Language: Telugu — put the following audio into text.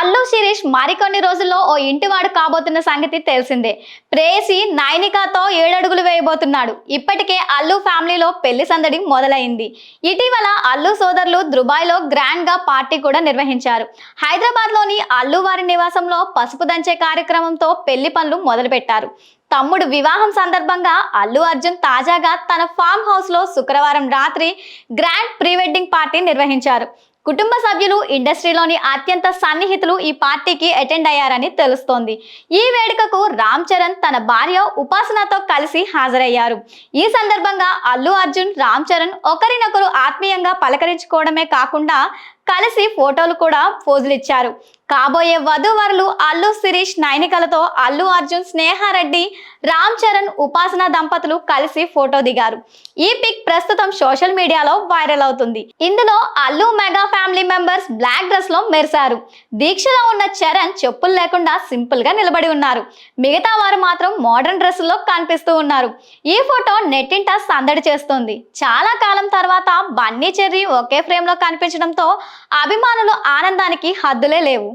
అల్లు శిరీష్ మరికొన్ని రోజుల్లో ఓ ఇంటివాడు కాబోతున్న సంగతి తెలిసిందే. ప్రేయసి నైనికాతో 7 అడుగులు వేయబోతున్నాడు. ఇప్పటికే అల్లు ఫ్యామిలీలో పెళ్లి సందడి మొదలైంది. ఇటీవల అల్లు సోదరులు దుబాయ్లో గ్రాండ్ గా పార్టీ కూడా నిర్వహించారు. హైదరాబాద్లోని అల్లు వారి నివాసంలో పసుపు దంచే కార్యక్రమంతో పెళ్లి పనులు మొదలుపెట్టారు. తమ్ముడు వివాహం సందర్భంగా అల్లు అర్జున్ తాజాగా తన ఫామ్ హౌస్ లో శుక్రవారం రాత్రి గ్రాండ్ ప్రీ వెడ్డింగ్ పార్టీ నిర్వహించారు. కుటుంబ సభ్యులు, ఇండస్ట్రీలోని అత్యంత సన్నిహితులు ఈ పార్టీకి అటెండ్ అయ్యారని తెలుస్తోంది. ఈ వేడుకకు రామ్ చరణ్ తన భార్య ఉపాసనతో కలిసి హాజరయ్యారు. ఈ సందర్భంగా అల్లు అర్జున్, రామ్ చరణ్ ఒకరినొకరు ఆత్మీయంగా పలకరించుకోవడమే కాకుండా కలిసి ఫోటోలు కూడా పోజులిచ్చారు. కాబోయే వధూవరులు అల్లు శిరీష్ నైనికలతో అల్లు అర్జున్, స్నేహారెడ్డి, రామ్ చరణ్, ఉపాసన దంపతులు కలిసి ఫోటో దిగారు. ఈ పిక్ ప్రస్తుతం సోషల్ మీడియాలో వైరల్ అవుతుంది. ఇందులో Allu mega family members black dress లో మెరిశారు. దీక్షలో ఉన్న చరణ్ చెప్పులు లేకుండా సింపుల్ గా నిలబడి ఉన్నారు. మిగతా వారు మాత్రం మోడర్న్ డ్రెస్సుల్లో కనిపిస్తూ ఉన్నారు. ఈ ఫోటో నెట్టింట సందడి చేస్తోంది. చాలా కాలం తర్వాత బన్నీ, చెర్రీ ఒకే ఫ్రేమ్ లో కనిపించడంతో అభిమానుల ఆనందానికి హద్దులే లేవు.